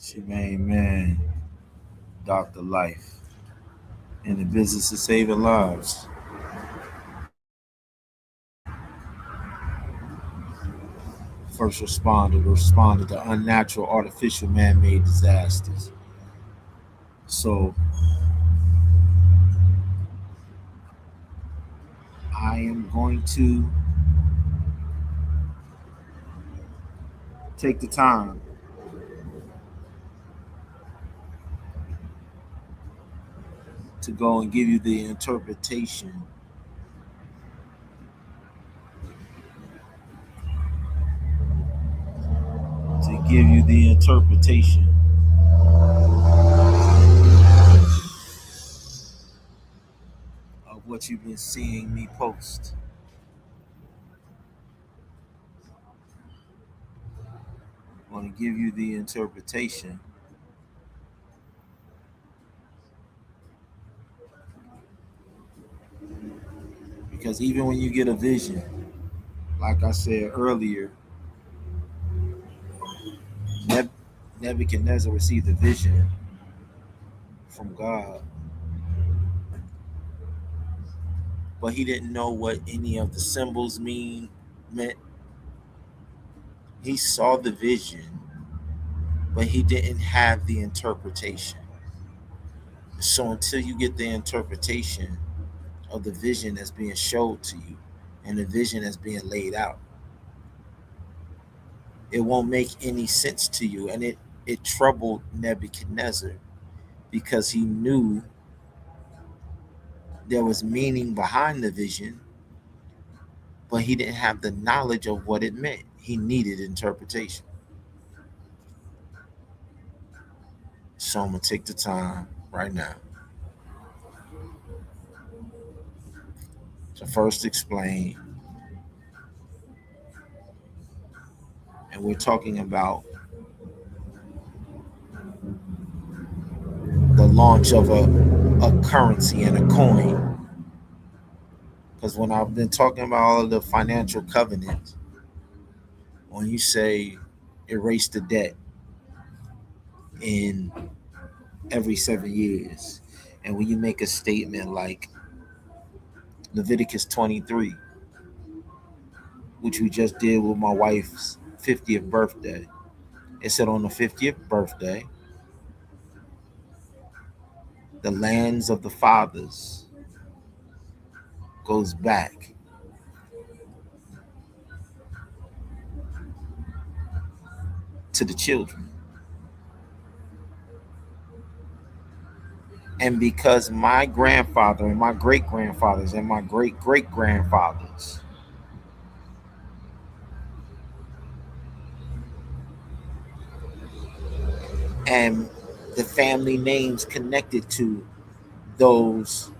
It's your main man, Dr. Life, in the business of saving lives. First responder to respond to unnatural, artificial, man made disasters. So, I am going to take the time to go and give you the interpretation of what you've been seeing me post. I want to give you the interpretation because even when you get a vision, like I said earlier, Nebuchadnezzar received a vision from God, but he didn't know what any of the symbols meant. He saw the vision, but he didn't have the interpretation. So until you get the interpretation of the vision that's being showed to you and the vision that's being laid out, it won't make any sense to you. And it troubled Nebuchadnezzar because he knew there was meaning behind the vision, but he didn't have the knowledge of what it meant. He needed interpretation. So I'm going to take the time right now to first explain. And we're talking about the launch of a currency and a coin. Because when I've been talking about all of the financial covenants, when you say erase the debt in every 7 years, and when you make a statement like Leviticus 23, which we just did with my wife's 50th birthday, it said on the 50th birthday, the lands of the fathers goes back to the children. And because my grandfather and my great grandfathers and my great great grandfathers and the family names connected to those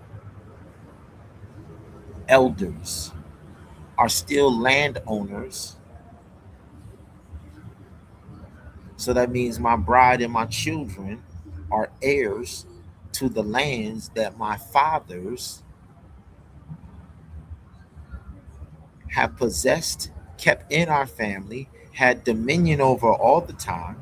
elders are still landowners, so that means my bride and my children are heirs to the lands that my fathers have possessed, kept in our family, had dominion over all the time.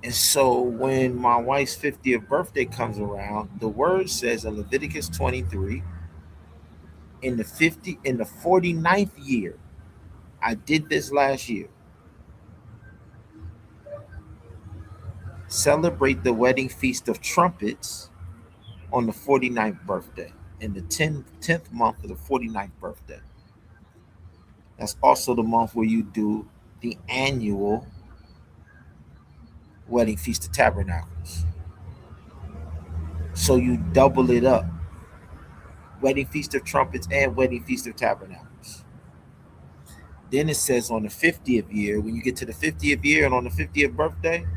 And so when my wife's 50th birthday comes around, the word says in Leviticus 23, in the 49th year, I did this last year. Celebrate the wedding feast of trumpets on the 49th birthday, in the 10th month of the 49th birthday. That's also the month where you do the annual wedding feast of tabernacles. So you double it up. Wedding feast of trumpets and wedding feast of tabernacles. Then it says on the 50th year, when you get to the 50th year and on the 50th birthday,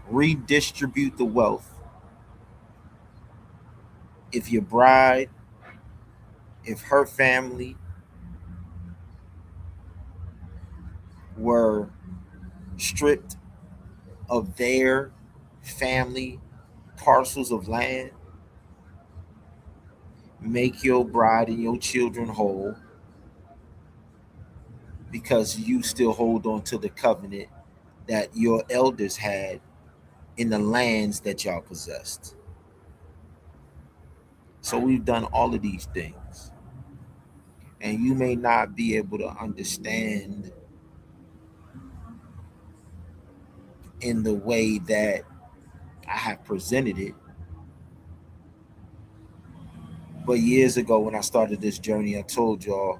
redistribute the wealth. If your bride, if her family were stripped of their family parcels of land, make your bride and your children whole because you still hold on to the covenant that your elders had in the lands that y'all possessed. So we've done all of these things. And you may not be able to understand in the way that I have presented it. But years ago, when I started this journey, I told y'all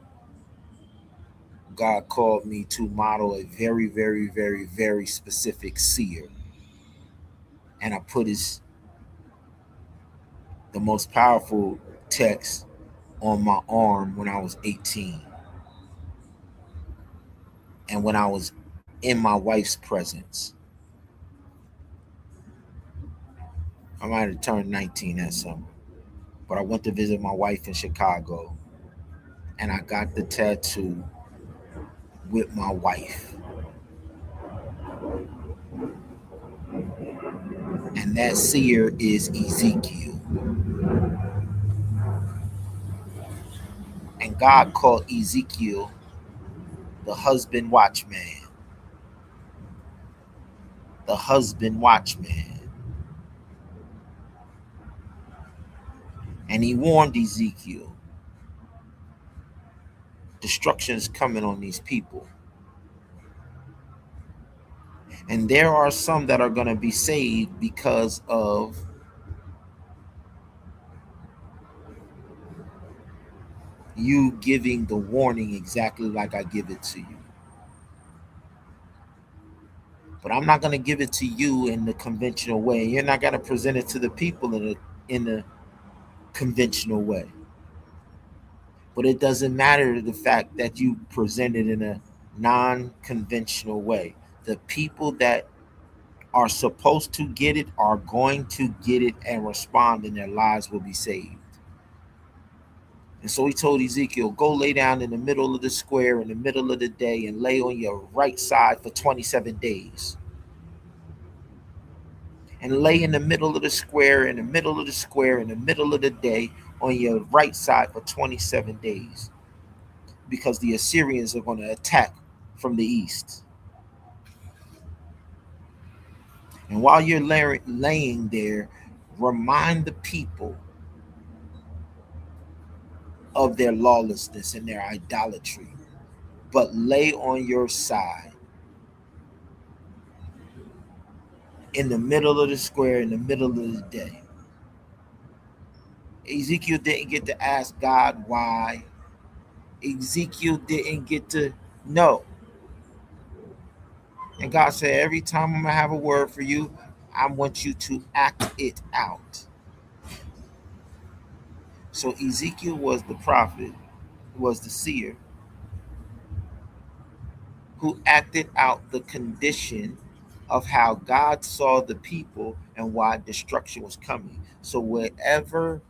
God called me to model a very, very, very, very specific seer. And I put the most powerful text on my arm when I was 18. And when I was in my wife's presence, I might have turned 19 that summer. But I went to visit my wife in Chicago, and I got the tattoo with my wife. And that seer is Ezekiel. And God called Ezekiel the husband watchman. The husband watchman. And he warned Ezekiel, destruction is coming on these people. And there are some that are going to be saved because of you giving the warning exactly like I give it to you. But I'm not going to give it to you in the conventional way. You're not going to present it to the people in the conventional way. But it doesn't matter the fact that you present it in a non-conventional way. The people that are supposed to get it are going to get it and respond, and their lives will be saved. And so he told Ezekiel, go lay down in the middle of the square in the middle of the day and lay on your right side for 27 days. And lay in the middle of the square, in the middle of the square, in the middle of the day on your right side for 27 days. Because the Assyrians are going to attack from the east. And while you're laying there, remind the people of their lawlessness and their idolatry, but lay on your side in the middle of the square, in the middle of the day. Ezekiel didn't get to ask God why. Ezekiel didn't get to know. And God said, every time I'm going to have a word for you, I want you to act it out. So Ezekiel was the prophet, was the seer, who acted out the condition of how God saw the people and why destruction was coming. So wherever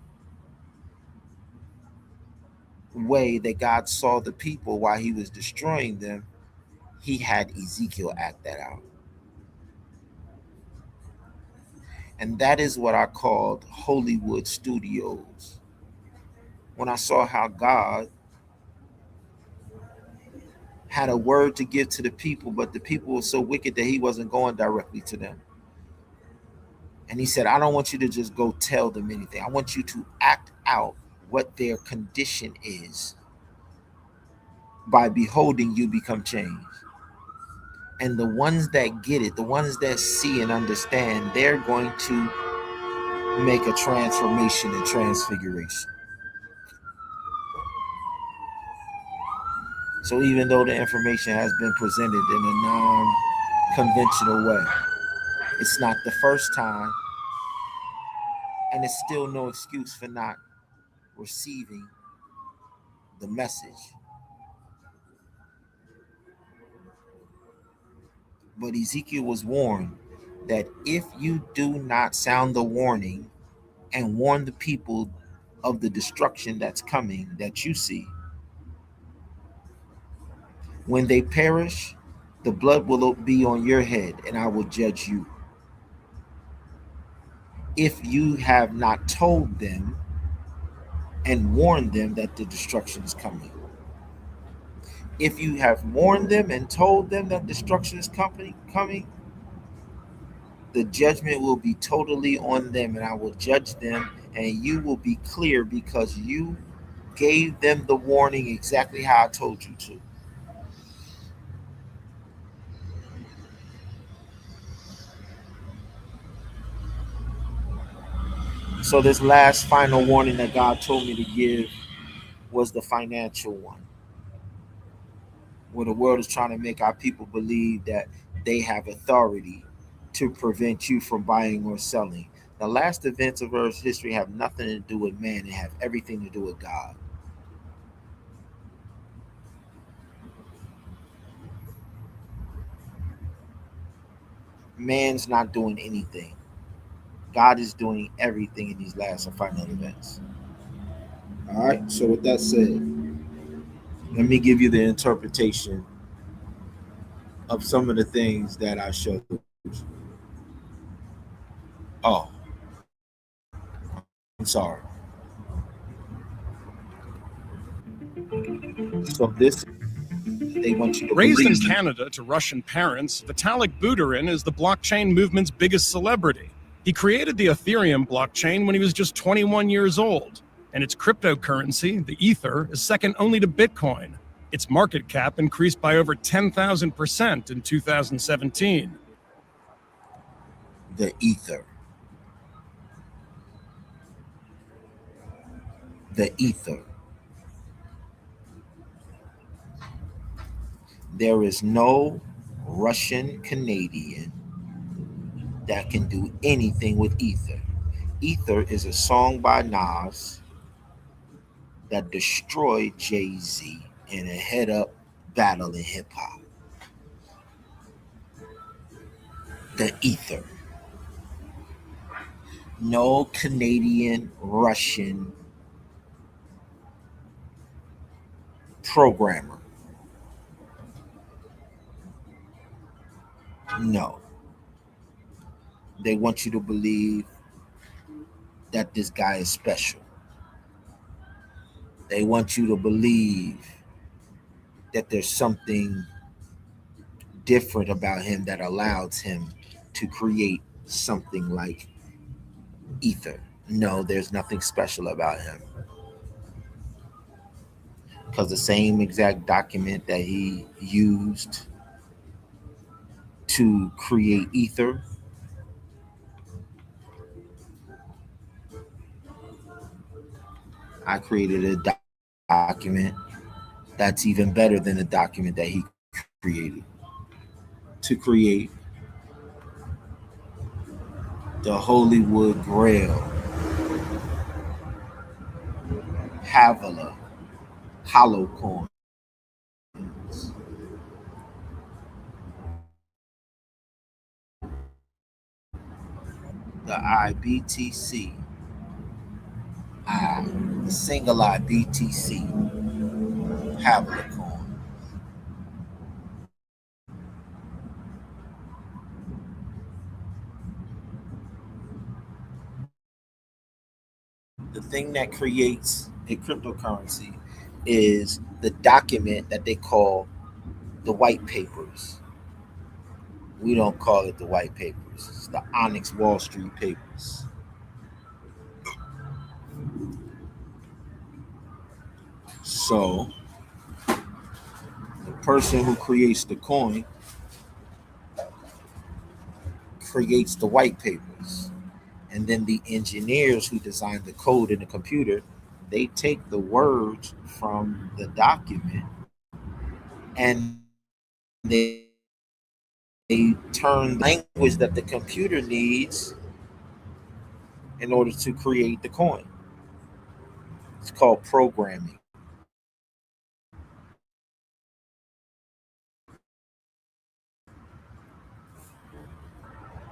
way that God saw the people while he was destroying them, he had Ezekiel act that out. And that is what I called Hollywood Studios. When I saw how God had a word to give to the people, but the people were so wicked that he wasn't going directly to them. And he said, I don't want you to just go tell them anything. I want you to act out what their condition is. By beholding you become changed. And the ones that get it, the ones that see and understand, they're going to make a transformation and transfiguration. So even though the information has been presented in a non-conventional way, it's not the first time, and it's still no excuse for not receiving the message. But Ezekiel was warned that if you do not sound the warning and warn the people of the destruction that's coming that you see, when they perish, the blood will be on your head and I will judge you. If you have not told them and warned them that the destruction is coming. If you have warned them and told them that destruction is coming, the judgment will be totally on them, and I will judge them, and you will be clear because you gave them the warning exactly how I told you to. So, this last final warning that God told me to give was the financial one, where the world is trying to make our people believe that they have authority to prevent you from buying or selling. The last events of Earth's history have nothing to do with man, they have everything to do with God. Man's not doing anything. God is doing everything in these last and final events. All right. So with that said, let me give you the interpretation of some of the things that I showed you. Oh, I'm sorry. So this, they want you to Raised in believe. Canada to Russian parents, Vitalik Buterin is the blockchain movement's biggest celebrity. He created the Ethereum blockchain when he was just 21 years old, and its cryptocurrency, the Ether, is second only to Bitcoin. Its market cap increased by over 10,000% in 2017. The ether. The ether. There is no Russian Canadian that can do anything with ether. Ether is a song by Nas that destroyed Jay Z in a head up battle in hip hop. The ether. No Canadian Russian programmer. No. They want you to believe that this guy is special. They want you to believe that there's something different about him that allows him to create something like ether. No, there's nothing special about him. Because the same exact document that he used to create ether, I created a document that's even better than the document that he created to create the Hollywood Grail, Havilah, hollow coins, the iBTCi, the single iBTC, Havilah coin. The thing that creates a cryptocurrency is the document that they call the white papers. We don't call it the white papers. It's the Onyx Wall Street papers. So the person who creates the coin creates the white papers. And then the engineers who design the code in the computer, they take the words from the document and they turn language that the computer needs in order to create the coin. It's called programming.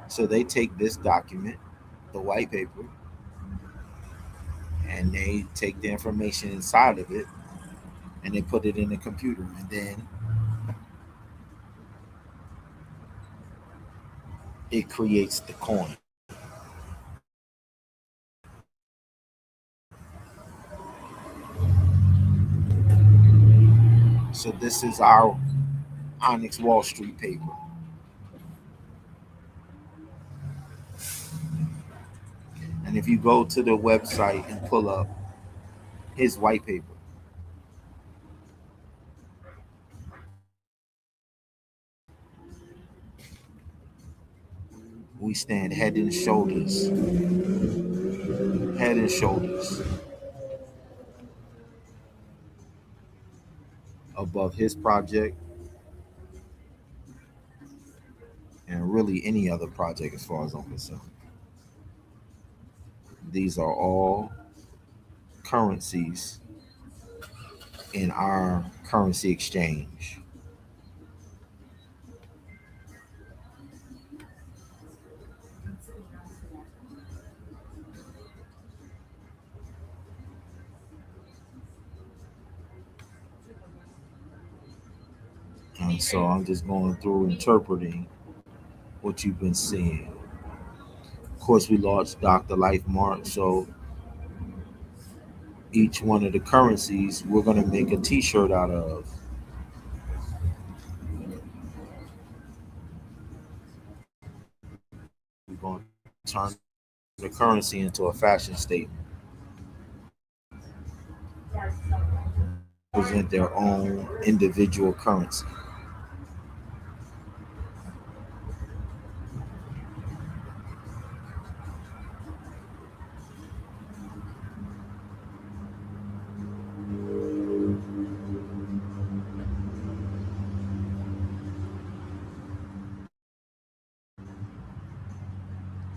So they take this document, the white paper, and they take the information inside of it and they put it in the computer, and then it creates the coin. So this is our Onyx Wall Street paper. And if you go to the website and pull up his white paper, we stand head and shoulders above his project and really any other project as far as I'm concerned. These are all currencies in our currency exchange. And so I'm just going through interpreting what you've been seeing. Of course, we launched Dr. Life Mark, so each one of the currencies we're going to make a t-shirt out of. We're going to turn the currency into a fashion statement, present their own individual currency.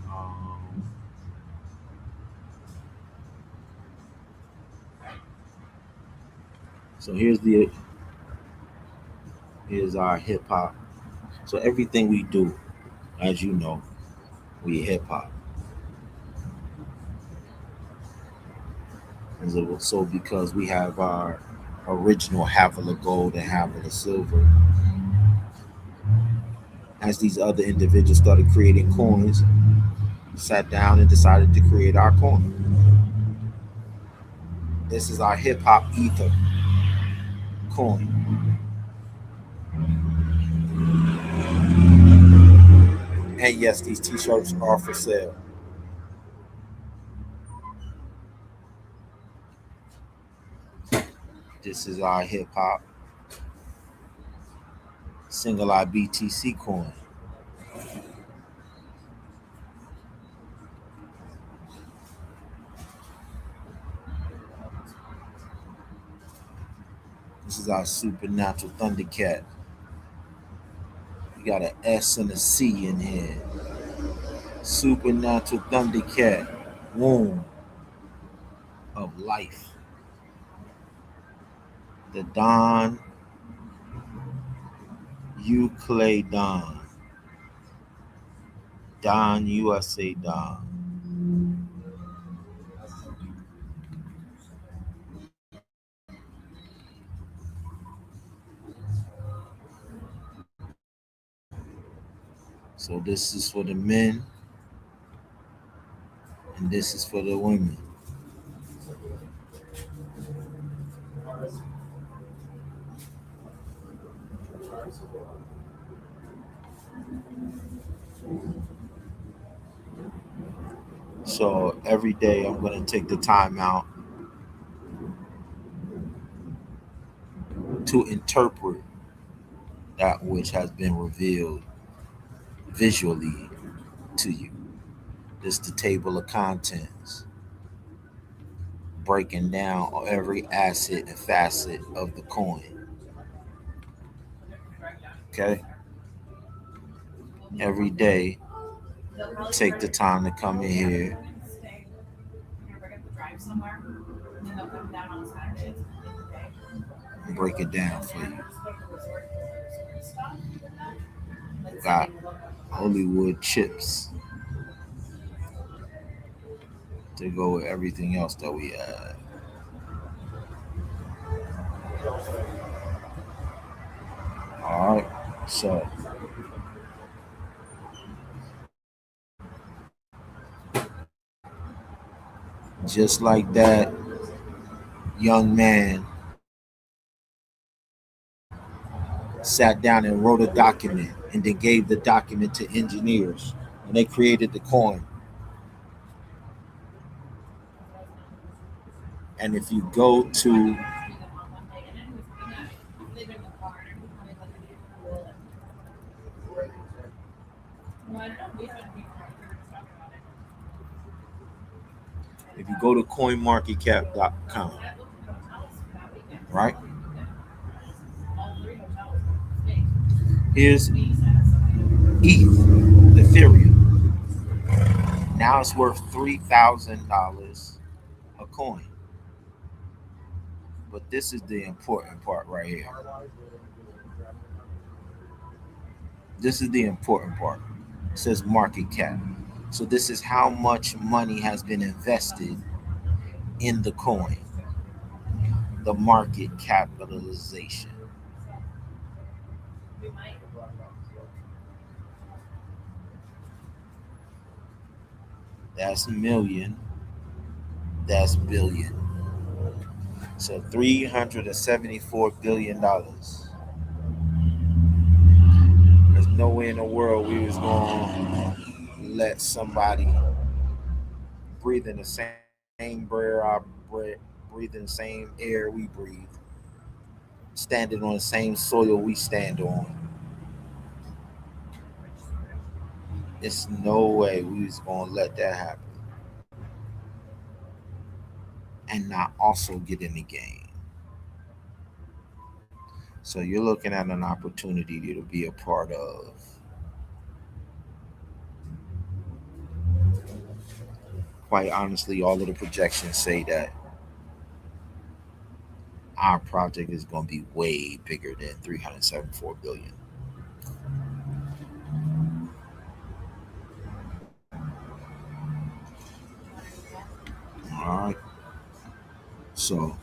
Um, so here's our hip hop. So everything we do, as you know, we hip hop. So because we have our original HAVILLAH gold and HAVILLAH silver, as these other individuals started creating coins, sat down and decided to create our coin. This is our hip hop ether coin. And yes, these t-shirts are for sale. This is our hip hop single iBTCi coin. This is our supernatural Thundercat. We got an S and a C in here. Supernatural Thundercat, womb of life. The Don Euclidon. Don USA Don. So this is for the men, and this is for the women. So every day I'm going to take the time out to interpret that which has been revealed visually to you. This is the table of contents, breaking down every asset and facet of the coin. Okay? Every day, take the time to come in here and break it down for you. Got Hollywood chips to go with everything else that we have. All right, so just like that young man sat down and wrote a document and then gave the document to engineers and they created the coin. And if you go to if you go to coinmarketcap.com, right? Here's Ethereum. Now it's worth $3,000 a coin. But this is the important part right here. This is the important part. It says market cap. So this is how much money has been invested in the coin, the market capitalization. That's million, that's billion. So $374 billion. There's no way in the world we was gonna let somebody breathing the same air I breathe, breathing the same air we breathe, standing on the same soil we stand on. It's no way we was gonna let that happen and not also get in the game. So you're looking at an opportunity to be a part of. Quite honestly, all of the projections say that our project is going to be way bigger than 374 billion. All right. So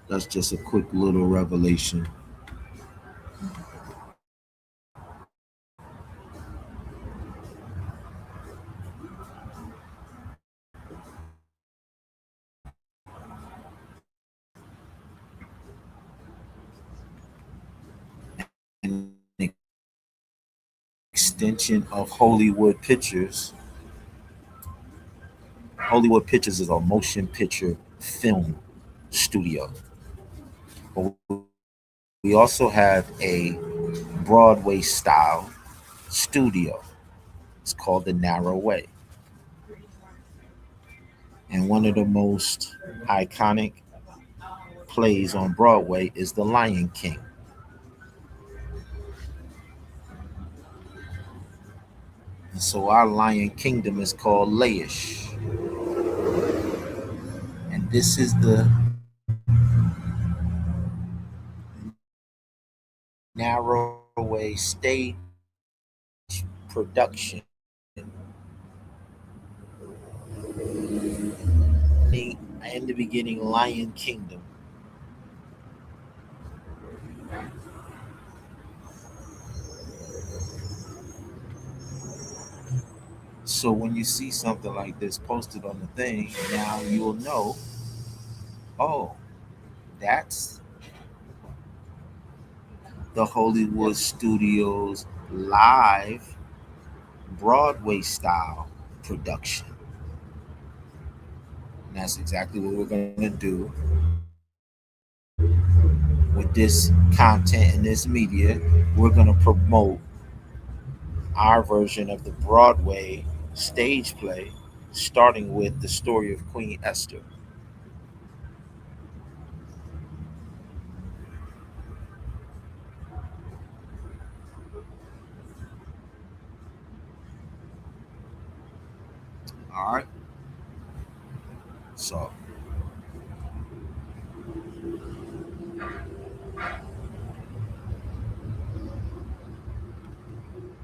that's just a quick little revelation. An extension of Hollywood Pictures. Hollywood Pictures is a motion picture film studio. But we also have a Broadway style studio. It's called The Narrow Way. And one of the most iconic plays on Broadway is The Lion King. And so our Lion Kingdom is called Laish. And this is the Narrow Way stage production. In the beginning, Lion Kingdom. So when you see something like this posted on the thing, now you'll know, oh, that's the Hollywood Studios live Broadway style production. And that's exactly what we're going to do with this content and this media. We're going to promote our version of the Broadway stage play, starting with the story of Queen Esther. All right. So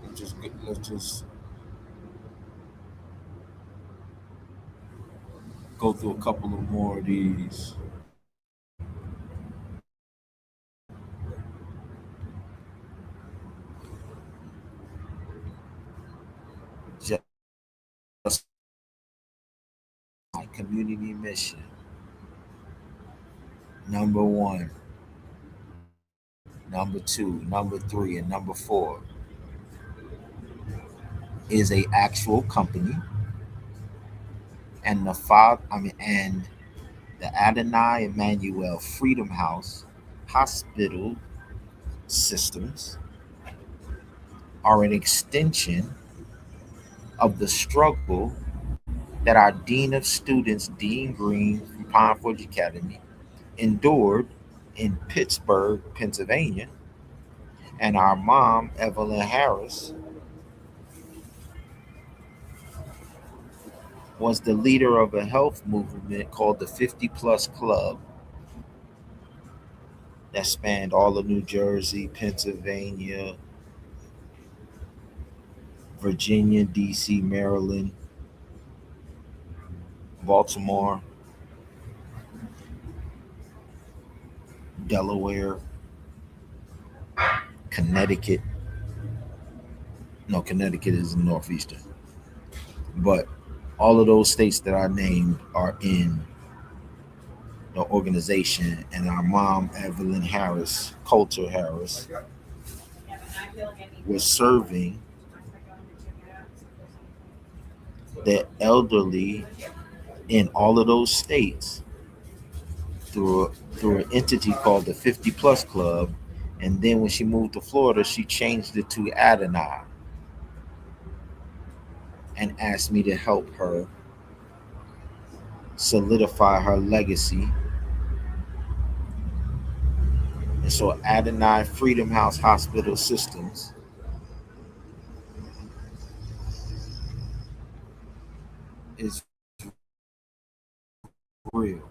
let's just go through a couple of more of these. Just my community mission. Number one, number two, number three, and number four is a actual company, and and the Adonai Emmanuel Freedom House Hospital Systems are an extension of the struggle that our Dean of Students, Dean Green from Pine Forge Academy, endured in Pittsburgh, Pennsylvania, and our mom, Evelyn Harris, was the leader of a health movement called the 50 Plus Club that spanned all of New Jersey, Pennsylvania, Virginia, D.C., Maryland, Baltimore, Delaware, Connecticut. No, Connecticut is in Northeastern. But all of those states that I named are in the organization. And our mom, Evelyn Harris, Coulter Harris, was serving the elderly in all of those states through an entity called the 50 Plus Club. And then when she moved to Florida, she changed it to Adonai and asked me to help her solidify her legacy. And so Adonai Freedom House Hospital Systems is real.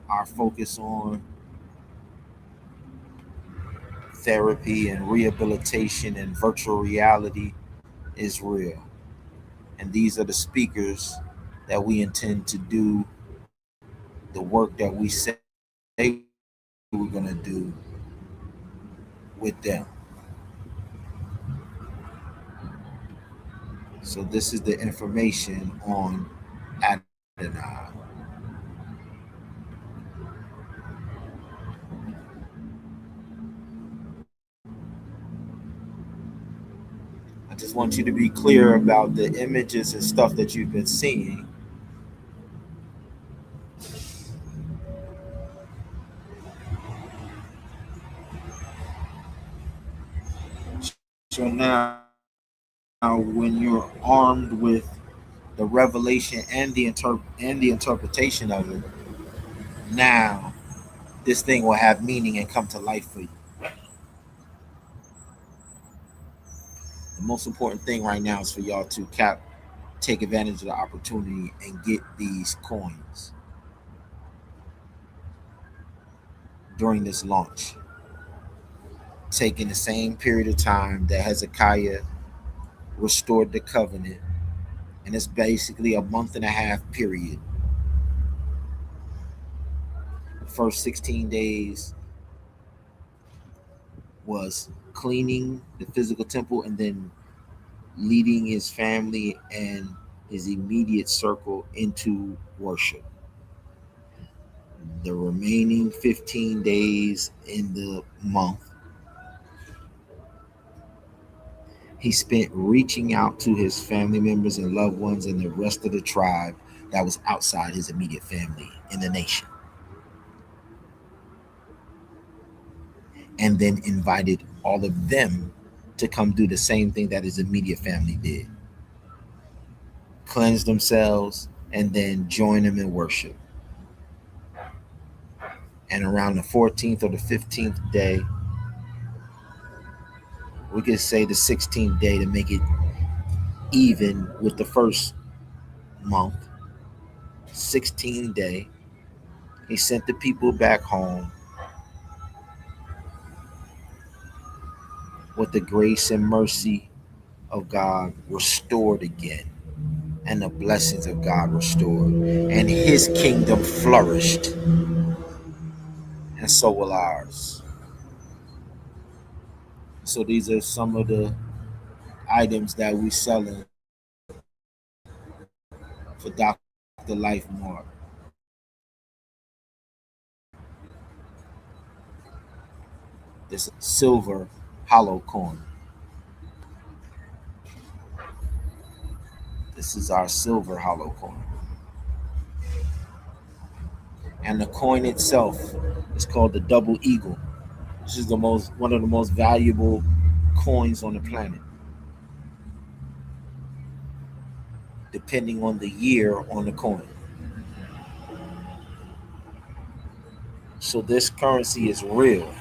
Our focus on therapy and rehabilitation and virtual reality is real. And these are the speakers that we intend to do the work that we say we're going to do with them. So this is the information on Adonai. I just want you to be clear about the images and stuff that you've been seeing. So now, when you're armed with the revelation and the interpretation of it, now this thing will have meaning and come to life for you. The most important thing right now is for y'all to take advantage of the opportunity and get these coins during this launch, taking the same period of time that Hezekiah restored the covenant, and it's basically a month and a half period. The first 16 days was cleaning the physical temple and then leading his family and his immediate circle into worship. The remaining 15 days in the month, he spent reaching out to his family members and loved ones and the rest of the tribe that was outside his immediate family in the nation. And then invited all of them to come do the same thing that his immediate family did: cleanse themselves and then join him in worship. And around the 14th or the 15th day, we could say the 16th day to make it even with the first month, 16th day, he sent the people back home with the grace and mercy of God restored again, and the blessings of God restored, and his kingdom flourished, and so will ours. So these are some of the items that we selling for Dr. Life Mark. This silver hollow coin. This is our silver hollow coin. And the coin itself is called the double eagle. This is the most one of the most valuable coins on the planet, depending on the year on the coin. So this currency is real.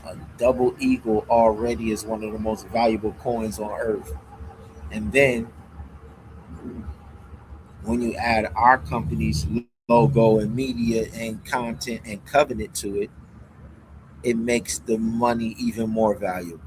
A double eagle already is one of the most valuable coins on earth. And then when you add our company's logo and media and content and covenant to it, it makes the money even more valuable.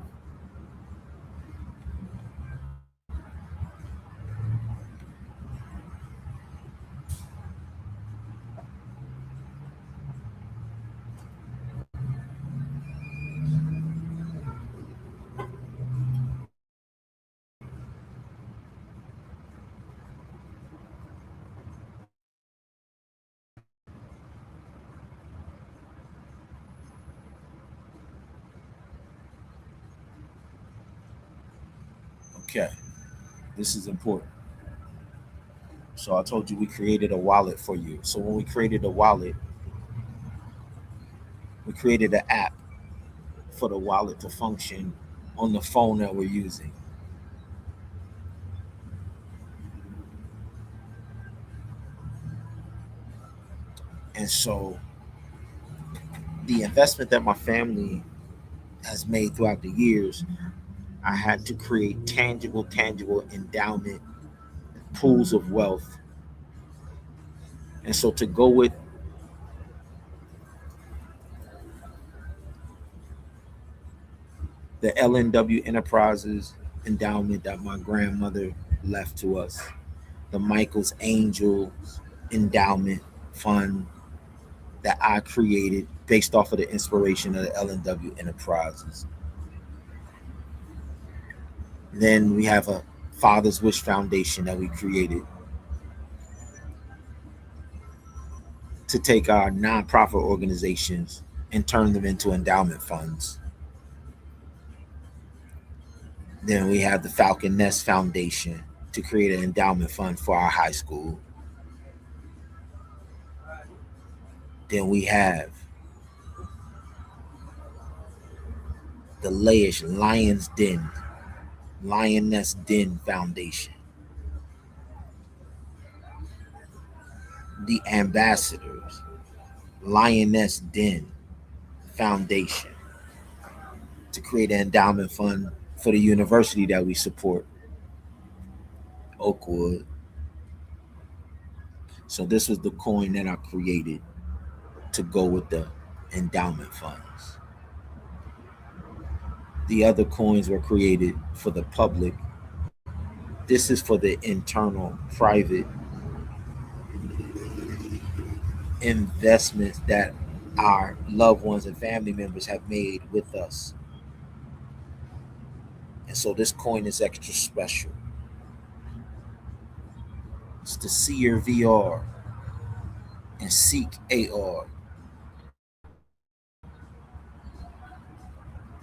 Okay, this is important. So I told you we created a wallet for you. So when we created a wallet, we created an app for the wallet to function on the phone that we're using. And so the investment that my family has made throughout the years, I had to create tangible endowment pools of wealth. And so to go with the LNW Enterprises endowment that my grandmother left to us, the Michael's Angels endowment fund that I created based off of the inspiration of the LNW Enterprises. Then we have a Father's Wish Foundation that we created to take our nonprofit organizations and turn them into endowment funds. Then we have the Falcon Nest Foundation to create an endowment fund for our high school. Then we have the Layish Lioness Den Foundation, the Ambassadors Lioness Den Foundation to create an endowment fund for the university that we support, Oakwood. So this was the coin that I created to go with the endowment funds. The other coins were created for the public. This is for the internal, private investments that our loved ones and family members have made with us. And so this coin is extra special. It's the Seer VR and Seek AR,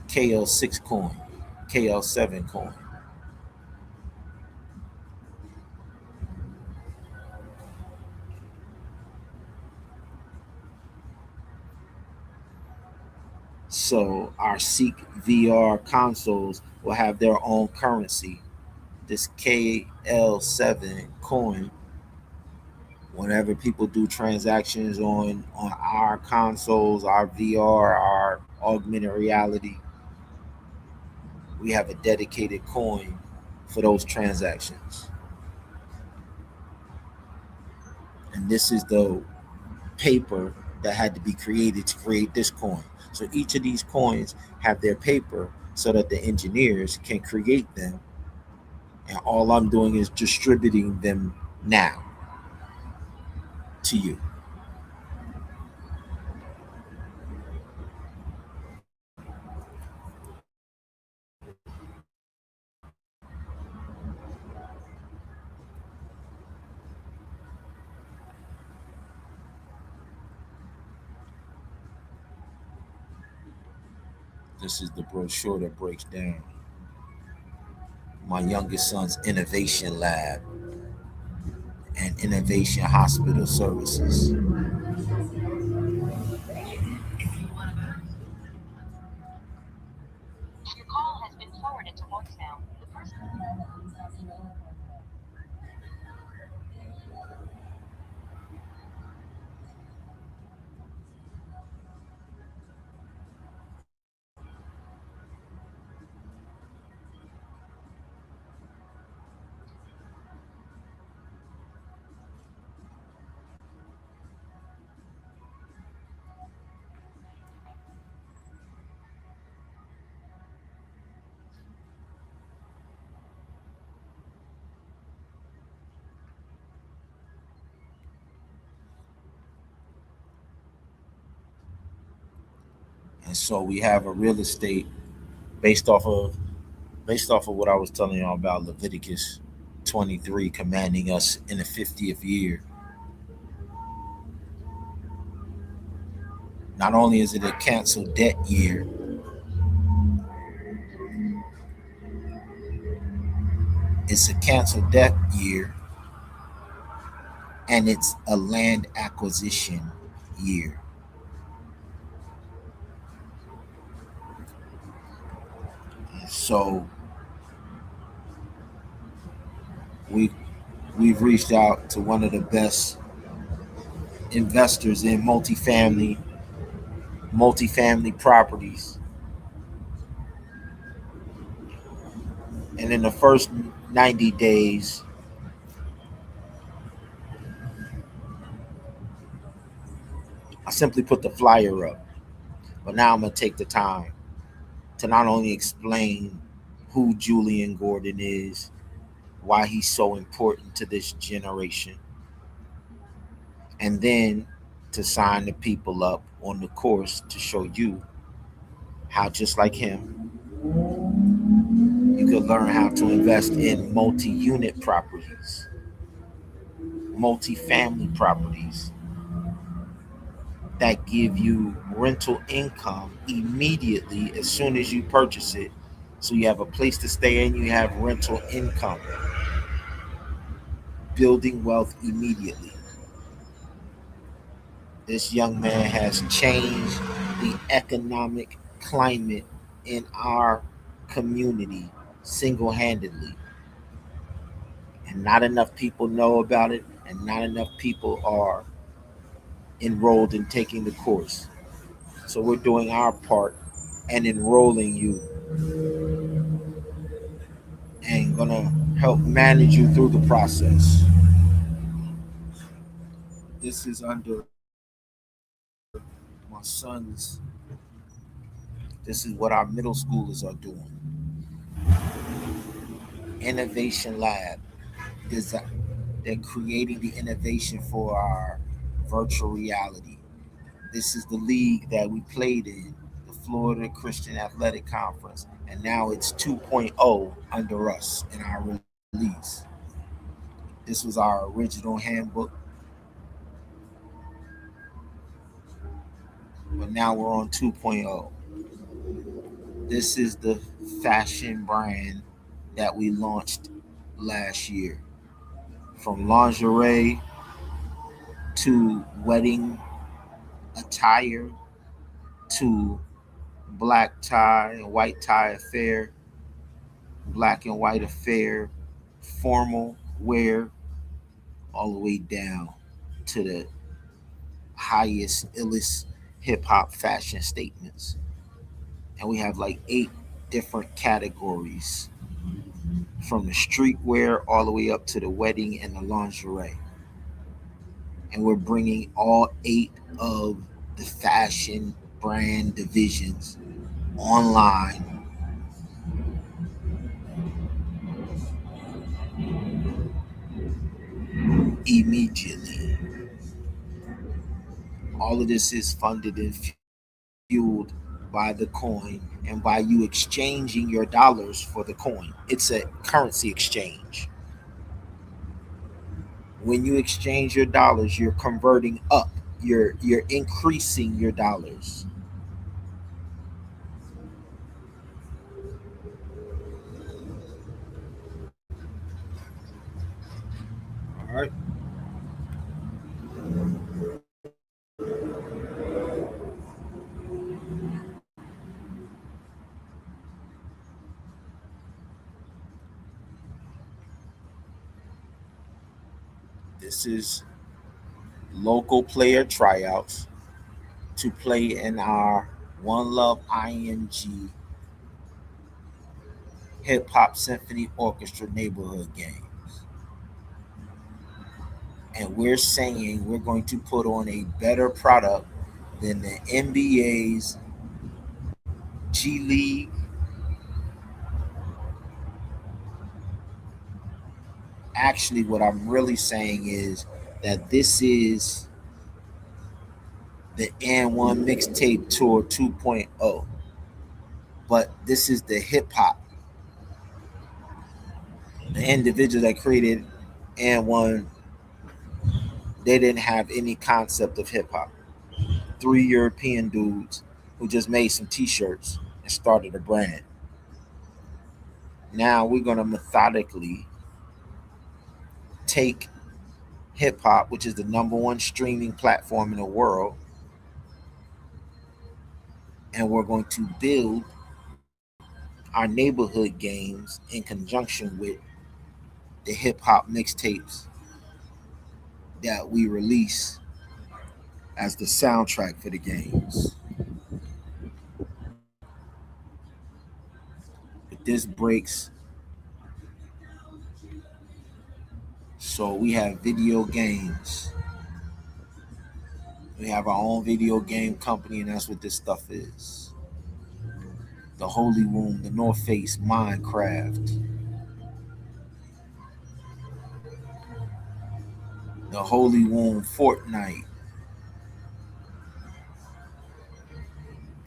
KL6 coin, KL7 coin. So our Seek VR consoles will have their own currency. This KL7 coin, whenever people do transactions on our consoles, our VR, our augmented reality, we have a dedicated coin for those transactions. And this is the paper that had to be created to create this coin. So each of these coins have their paper so that the engineers can create them. And all I'm doing is distributing them now to you. This is the brochure that breaks down my youngest son's innovation lab and innovation hospital services. And so we have a real estate based off of what I was telling y'all about Leviticus 23 commanding us in the 50th year. Not only is it a canceled debt year, it's a canceled debt year, and it's a land acquisition year. So we we've reached out to one of the best investors in multifamily properties. And in the first 90 days, I simply put the flyer up. But now I'm going to take the time to not only explain who Julian Gordon is, why he's so important to this generation, and then to sign the people up on the course to show you how, just like him, you could learn how to invest in multi-unit properties, multi-family properties that give you rental income immediately as soon as you purchase it. So you have a place to stay in, you have rental income, building wealth immediately. This young man has changed the economic climate in our community single handedly. And not enough people know about it, and not enough people are enrolled in taking the course. So we're doing our part and enrolling you and gonna help manage you through the process. This is under my son's, this is what our middle schoolers are doing. Innovation Lab. They're creating the innovation for our virtual reality. This is the league that we played in, the Florida Christian Athletic Conference, and now it's 2.0 under us in our release. This was our original handbook, but now we're on 2.0. This is the fashion brand that we launched last year. From lingerie to wedding attire to black tie and white tie affair, black and white affair, formal wear, all the way down to the highest, illest hip hop fashion statements. And we have like 8 different categories from the streetwear all the way up to the wedding and the lingerie. And we're bringing all 8 of the fashion brand divisions online immediately. All of this is funded and fueled by the coin and by you exchanging your dollars for the coin. It's a currency exchange. When you exchange your dollars, you're converting up. You're increasing your dollars. This is local player tryouts to play in our One Love ING Hip Hop Symphony Orchestra neighborhood games. And we're saying we're going to put on a better product than the NBA's G League. Actually, what I'm really saying is that this is the N1 Mixtape Tour 2.0, but this is the hip hop. The individual that created N1, they didn't have any concept of hip hop. Three European dudes who just made some T-shirts and started a brand. Now we're gonna methodically take hip hop, which is the number one streaming platform in the world, and we're going to build our neighborhood games in conjunction with the hip hop mixtapes that we release as the soundtrack for the games. But this breaks, so we have video games. We have our own video game company, and that's what this stuff is. The Holy Womb, the North Face, Minecraft, the Holy Womb, Fortnite.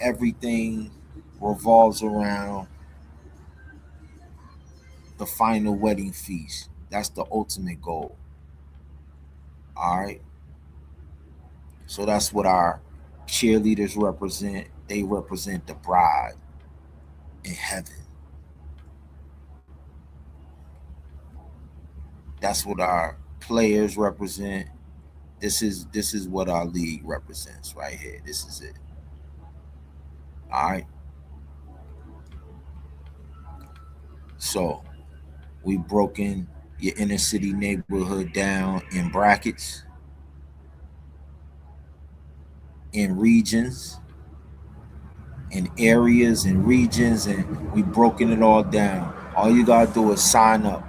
Everything revolves around the final wedding feast. That's the ultimate goal. All right. So that's what our cheerleaders represent. They represent the bride in heaven. That's what our players represent. This is what our league represents right here. This is it. All right. So we've broken your inner city neighborhood down in brackets, in regions, in areas and regions, and we've broken it all down. All you gotta do is sign up,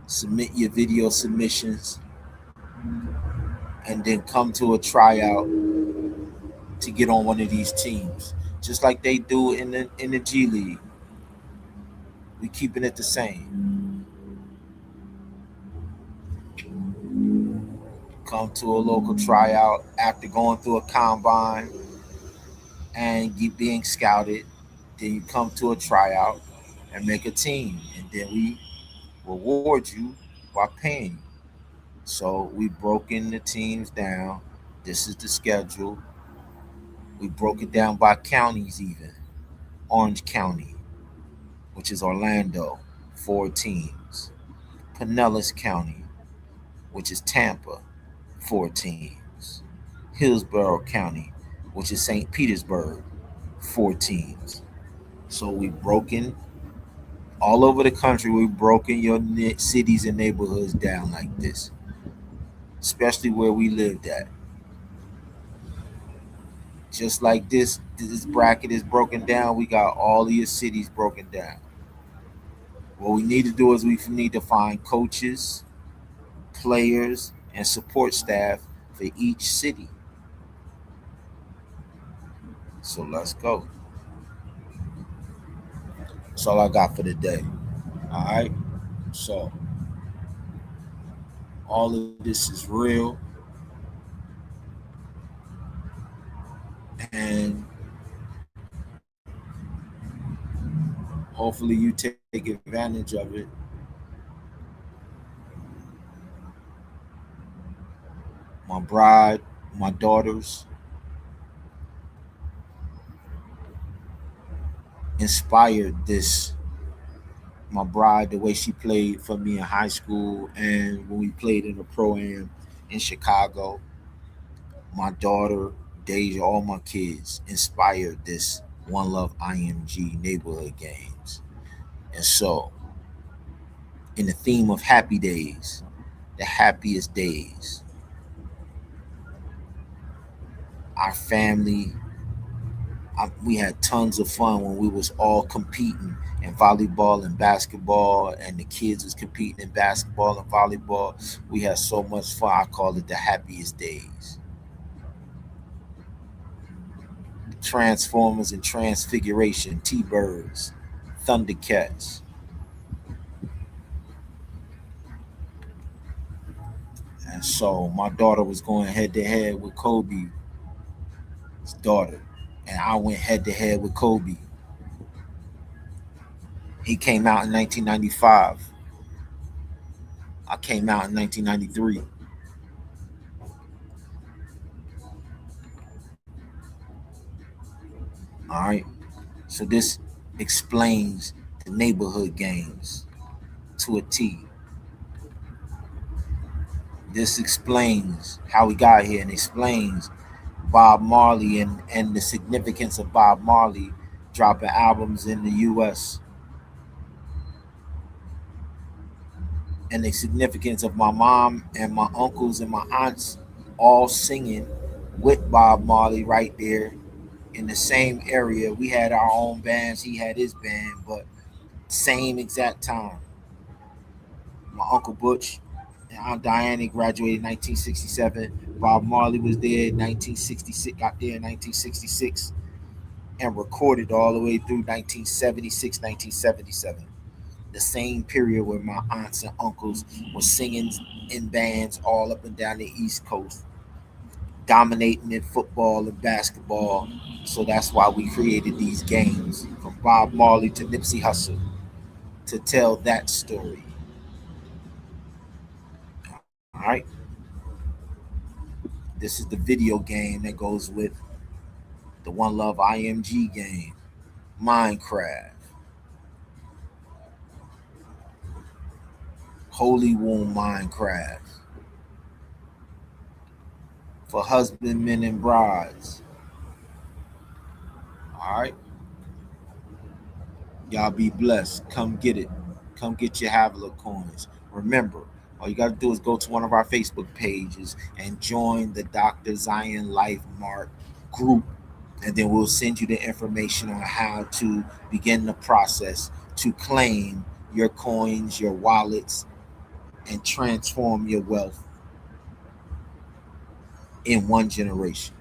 submit your video submissions, and then come to a tryout to get on one of these teams, just like they do in the G League. We keeping it the same. Come to a local tryout after going through a combine and you being scouted. Then you come to a tryout and make a team, and then we reward you by paying you. So we've broken the teams down. This is the schedule. We broke it down by counties even. Orange County, which is Orlando, 4 teams. Pinellas County, which is Tampa, 4 teams. Hillsborough County, which is St. Petersburg, 4 teams. So we've broken all over the country. We've broken your cities and neighborhoods down like this, especially where we lived at. Just like this bracket is broken down, we got all of your cities broken down. What we need to do is we need to find coaches, players, and support staff for each city. So let's go. That's all I got for today. All right. So all of this is real, and hopefully you take advantage of it. My bride, my daughters inspired this. My bride, the way she played for me in high school and when we played in the pro am in Chicago. My daughter, Deja, all my kids inspired this One Love IMG neighborhood games. And so in the theme of happy days, the happiest days. Our family, we had tons of fun when we was all competing in volleyball and basketball, and the kids was competing in basketball and volleyball. We had so much fun. I call it the happiest days. Transformers and Transfiguration, T-Birds, Thundercats. And so my daughter was going head to head with Kobe's daughter, and I went head to head with Kobe. He came out in 1995. I came out in 1993. All right. So this explains the neighborhood games to a T. This explains how we got here and explains Bob Marley and the significance of Bob Marley dropping albums in the US, and the significance of my mom and my uncles and my aunts all singing with Bob Marley right there in the same area. We had our own bands, he had his band, but same exact time. My Uncle Butch and Aunt Diana graduated in 1967. Bob Marley was there in 1966, got there in 1966, and recorded all the way through 1976, 1977. The same period where my aunts and uncles were singing in bands all up and down the East Coast, dominating in football and basketball. So that's why we created these games from Bob Marley to Nipsey Hussle to tell that story. All right. This is the video game that goes with the One Love IMG game, Minecraft, Holy Womb Minecraft, for husbandmen and brides. All right. Y'all be blessed. Come get it. Come get your HAVILLAH coins. Remember, all you got to do is go to one of our Facebook pages and join the Dr. Zion Life Mart group. And then we'll send you the information on how to begin the process to claim your coins, your wallets, and transform your wealth in one generation.